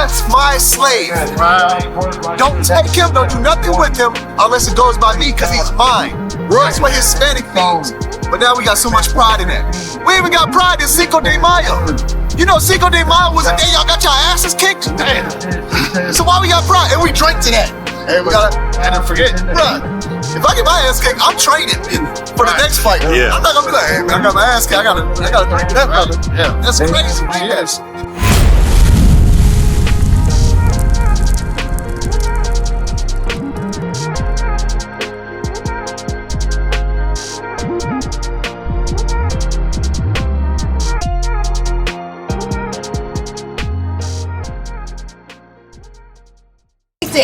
that's my slave. Don't take him, don't do nothing with him unless it goes by me, because he's mine. That's what Hispanic means. But now we got so much pride in that. We even got pride in Cinco de Mayo. You know Cinco de Mayo was a day y'all got your asses kicked? Damn. So why we got pride? And we drink to that. And we gotta, and then forget, bruh, if I get my ass kicked, I'm training for the next fight. Yeah. I'm not gonna be like, hey man, I got my ass kicked, I gotta drink that, brother. Yeah. That's crazy, man. Yes.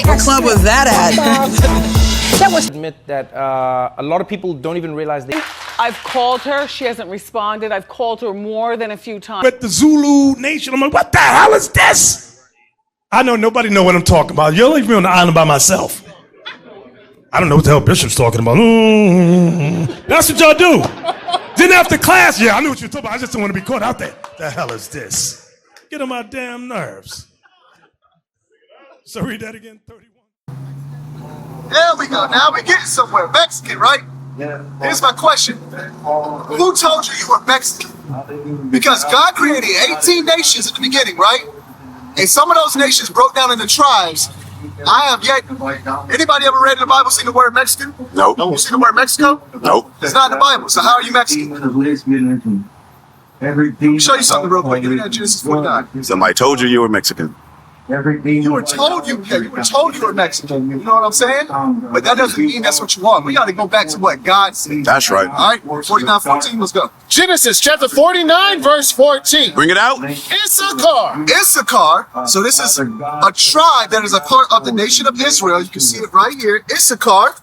What club was that at? That was admit that a lot of people don't even realize they. I've called her. She hasn't responded. I've called her more than a few times. But the Zulu Nation, I'm like, what the hell is this? I know nobody know what I'm talking about. You'll leave me on the island by myself. I don't know what the hell Bishop's talking about. That's what y'all do. Then after class, yeah, I knew what you were talking about. I just don't want to be caught out there. The hell is this? Get on my damn nerves. So read that again, 31. There we go. Now we getting somewhere. Mexican, right? Here's my question. Who told you you were Mexican? Because God created 18 nations at the beginning, right? And some of those nations broke down into tribes. I have yet. Anybody ever read in the Bible seen the word Mexican? Nope. You seen the word Mexico? Nope. It's not in the Bible. So how are you Mexican? Let me show you something real quick. Give me that Genesis 49. Somebody told you you were Mexican. You were told you were Mexican. You know what I'm saying? But that doesn't mean that's what you are. We got to go back to what God said. That's right. All right, 49:14. Let's go. Genesis chapter 49, verse 14. Bring it out. Issachar. Issachar. So this is a tribe that is a part of the nation of Israel. You can see it right here. Issachar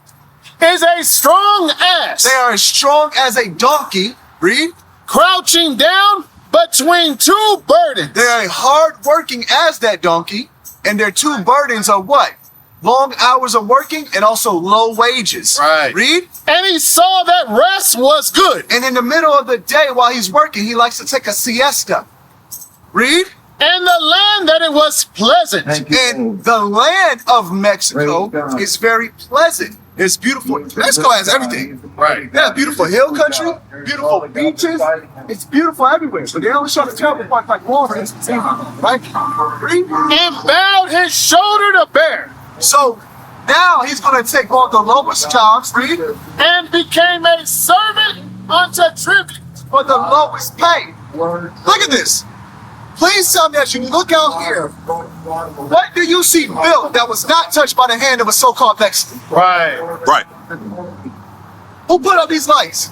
Is a strong ass. They are as strong as a donkey. Read. Crouching down between two burdens. They are hard working as that donkey, and their two burdens are what? Long hours of working and also low wages. Right. Read. And he saw that rest was good. And in the middle of the day while he's working, he likes to take a siesta. Read. And the land that it was pleasant. And the land of Mexico is very pleasant. It's beautiful. Mexico has everything. Right. They have beautiful hill country, beautiful beaches. It's beautiful everywhere. But they only show the terrible part like Florence. Right? Read. And bowed his shoulder to bear. So now he's going to take all the lowest jobs. Read. And became a servant unto tribute. For the lowest pay. Look at this. Please tell me as you look out here, what do you see built that was not touched by the hand of a so-called Mexican? Right. Right. Who put up these lights?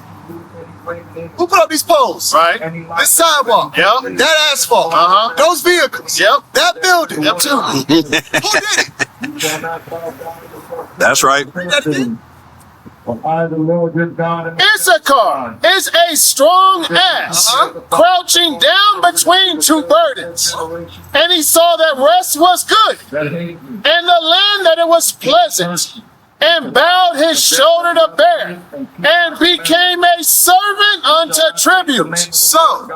Who put up these poles? Right. This sidewalk. Yep. That asphalt. Uh-huh. Those vehicles. Yep. That building. Yep. Who did it? That's right. That did? Issachar is a strong ass, crouching down between two burdens. And he saw that rest was good, and the land that it was pleasant, and bowed his shoulder to bear, and became a servant unto tribute. So,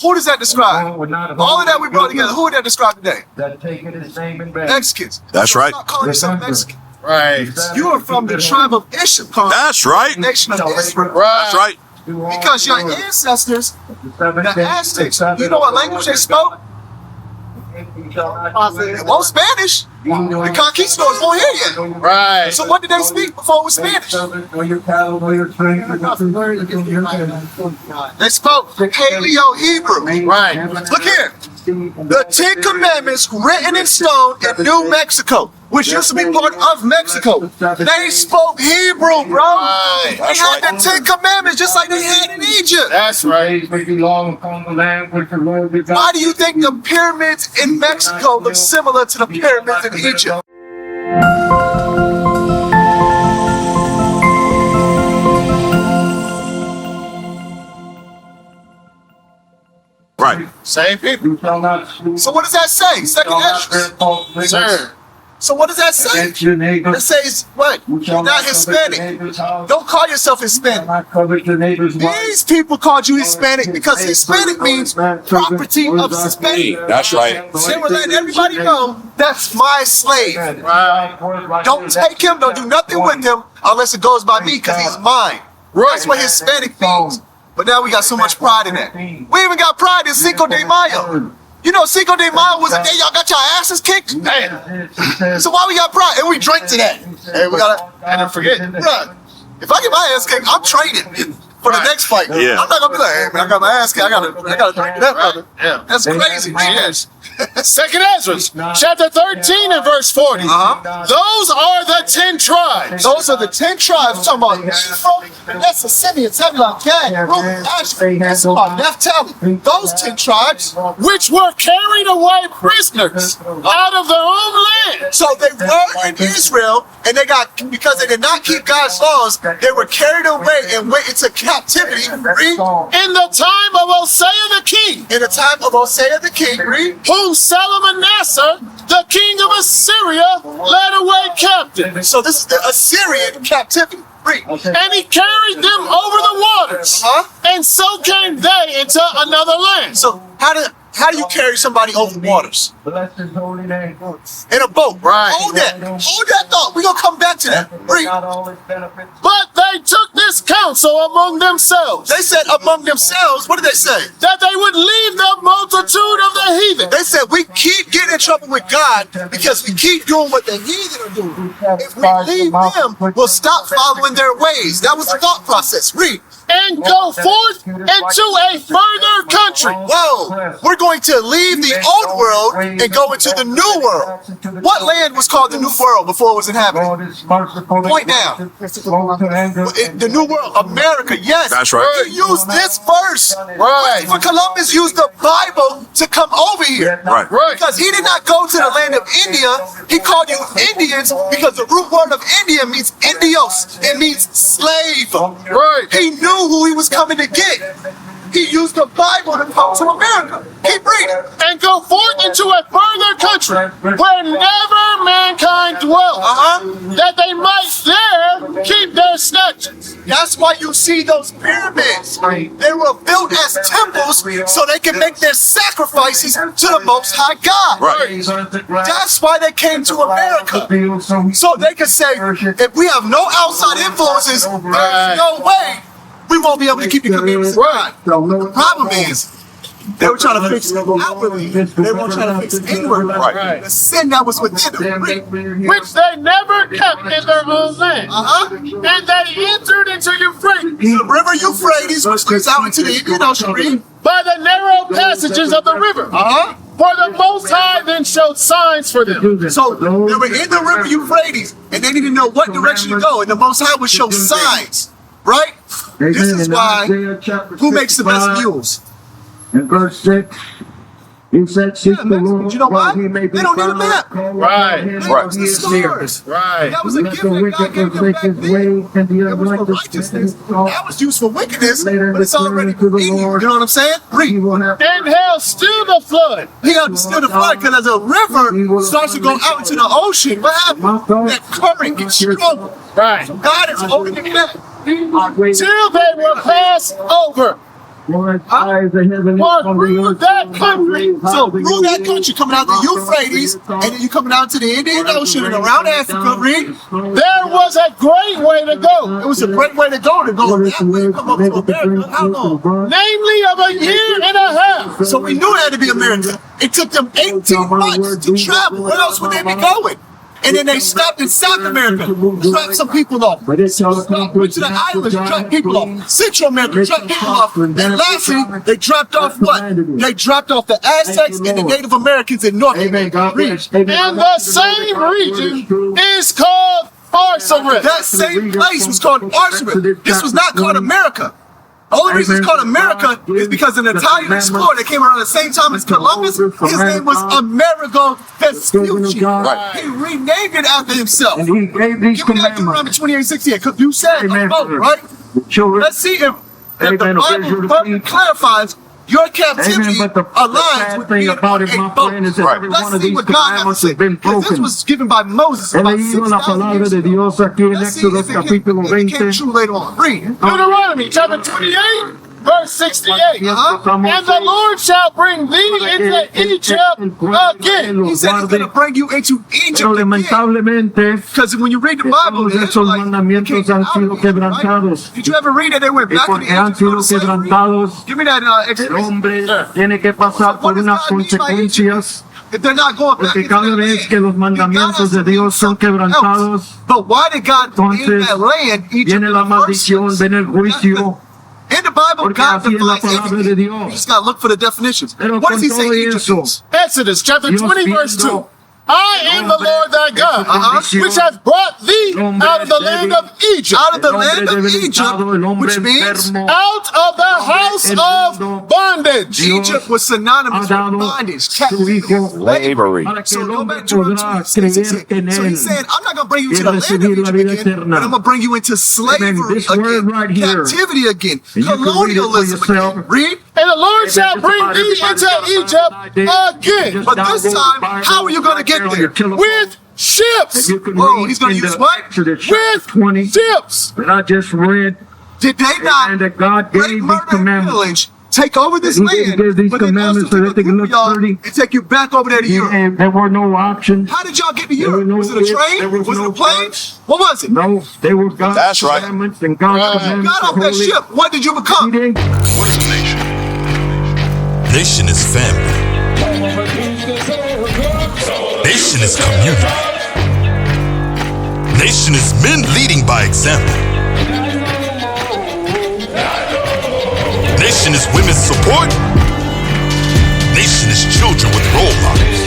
who does that describe? All of that we brought together, who would that describe today? Mexicans. That's right. Stop calling yourself Mexican. Right. You are from the tribe of Issachar. That's right. Nation of Israel. That's right. Because your ancestors, the Aztecs, you know what language they spoke? It wasn't Spanish. The conquistadors weren't here yet. Right. So what did they speak before it was Spanish? They spoke Paleo-Hebrew. Right. Look here. The Ten Commandments written in stone in New Mexico, which used to be part of Mexico. They spoke Hebrew, bro. Right. They had the Ten Commandments just like they had in Egypt. That's right. Why do you think the pyramids in Mexico look similar to the pyramids in Egypt? Right. Same people. So what does that say? Second Esdras. Sir. So what does that say? It says what? You're not Hispanic. Don't call yourself Hispanic. These people called you Hispanic because Hispanic means property of Hispanic. That's right. They were letting everybody know that's my slave. Don't take him, don't do nothing with him unless it goes by me because he's mine. That's what Hispanic means. But now we got so much pride in that. We even got pride in Cinco de Mayo. You know, Cinco de Mayo was a day y'all got your asses kicked? Man. So why we got pride? And we drink to that. Hey, we gotta, and don't forget, bruh, if I get my ass kicked, I'm training for the next fight. Yeah. I'm not gonna be like, hey man, I got my ass kicked, I gotta drink to that, brother. Yeah. That's crazy, man. Yes. Second Ezra, chapter 13 and verse 40. Those are the 10 tribes. Those are the 10 tribes. We're talking about that's the Simeon, Zebulun, Gad, Reuben, Asher, Issachar, Naphtali. Those 10 tribes, which were carried away prisoners out of their own land. So they were in Israel, and they got, because they did not keep God's laws, they were carried away and went into captivity. Read. In the time of Hosea the king. In the time of Hosea the king. Read. Whom Salmanasseh, the king of Assyria, led away captive. So this is the Assyrian captivity. Read. And he carried them over the waters. And so came they into another land. So how do you carry somebody over waters? Bless his holy name. In a boat. Right. Hold that thought. We're gonna come back to that. Read. But they took this counsel among themselves. They said among themselves, what did they say? That they would leave the multitude of the heathen. They said we keep getting in trouble with God because we keep doing what the heathen are doing. If we leave them, we'll stop following their ways. That was the thought process. Read. And go forth into a further country. Whoa, we're going to leave the old world and go into the new world. What land was called the new world before it was inhabited? Point down. The new world, America, yes. That's right. He used this verse. Right. For Columbus used the Bible to come over here. Right. Because he did not go to the land of India. He called you Indians because the root word of India means Indios. It means slave. Right. He knew who he was coming to get. He used the Bible to come to America. Keep reading. And go forth into a further country where never mankind dwelt, that they might there keep their statutes. That's why you see those pyramids. They were built as temples so they can make their sacrifices to the Most High God. Right. That's why they came to America. So they could say, if we have no outside influences, there's no way we won't be able to keep the commandments right. The problem is, they were trying to fix outwardly. They weren't trying to fix inwardly. Right. The sin that was within them. Which they never kept in their own land. And they entered into Euphrates. The river Euphrates, which goes out into the Indian Ocean, by the narrow passages of the river. For the Most High then showed signs for them. So they were in the river Euphrates, and they didn't know what direction to go, and the Most High would show signs. Right? This is why, who makes the best mules? In verse 6, he said, seek the Lord, you know why? he may be They don't need a found, map. Right. That was the stars. Right. That was a gift that God gave them back then. It was for righteousness. That was used for wickedness, but it's already in you. You know what I'm saying? Read. And hell still the flood. He understood the flood because as a river starts to go out into the ocean, what happens? That current gets stronger. Right. God is holding it back. Till they were passed over. Lord's eyes are heavenly Or on the through earth. that country. So through that country, coming out the Euphrates, and then you coming out to the Indian Ocean and around Africa, read. There was a great way to go. It was a great way to go that way, come up to America. How long? Namely of a year and a half. So we knew it had to be America. It took them 18 months to travel. Where else would they be going? And then they stopped in South America, dropped some people off. Went to the islands, dropped people off. Central America, dropped people off. And lastly, they dropped off what? They dropped off the Aztecs and the Native Americans in North America. And the same region is called Asaph. That same place was called Asaph. This was not called America. The only reason it's called America is because an Italian explorer that came around the same time as Columbus, his name was Amerigo Vespucci. Right. He renamed it after himself. And he gave these Give me that Deuteronomy 28:68, because you said a boat, right? Let's see if the Bible further clarifies Your captivity Amen. But the aligns sad with thing being about it, a my boat. friend, is that every Let's one of see these what God has commandments to say. has been 'Cause this broken. was given by Moses He about leído la 6,000 palabra years de ago. Dios aquí en Let's see Éxodo if it capítulo became 20. true later on. Read. Deuteronomy chapter 28, verse 68. And the Lord shall bring thee into Egypt again. He said he's going to bring you into Egypt Pero again. lamentablemente, Because when you read the Bible, todos the esos Israelites mandamientos came han out sido of Egypt, right? quebrantados. Did you ever read that they went Y back to porque han Egypt to go sido to slavery? quebrantados, Give me that el Exodus. hombre tiene que pasar por unas consecuencias. If they're not going back Porque into cada that vez land, que los mandamientos de Dios son quebrantados, but why did God name entonces that land Egypt in viene the la first maldición, place? viene el juicio. In the Bible, Porque God así es la defines palabra de everything. Dios. You just got to look for the definitions. Pero What does con he say todo Egypt eso, is? Exodus chapter Dios 20, verse 2. viendo I am the Lord thy God, condición, which hath brought thee out of the land of Egypt, Out of the el hombre land of debilitado, el Egypt, hombre which means enfermo. out of the house of bondage. Egypt was synonymous ha with dado bondage, su hijo slavery. para que So el go hombre back to Deuteronomy podrá 26. creer en So él he said, I'm not going to bring you y to the land of recibir la Egypt vida again, but eterna. I'm going to bring you into slavery This again, word right here, captivity again, and you can read it for colonialism yourself. again. Read. And the Lord shall bring thee into Egypt again But this time, how are you going to get there? with ships. You can Whoa, read he's going in to use the what? Exodus chapter With 20 ships. that I just read, Did they not and that God rape, gave these murder, and commandments. pillage, take over this He didn't land, give these but then also commandments so take that they a can group of look y'all pretty. and take you back over there to Europe? And there were no options. How did y'all get to There were Europe? no Was it a ifs, train? there was Was it no a plane? buts. What was it? No, they were God's That's right. commandments, and God's You commandments got are off that holy. ship. What did you He become? didn't What is a nation? Nation is family. Nation is community. Nation is men leading by example. Nation is women's support. Nation is children with role models.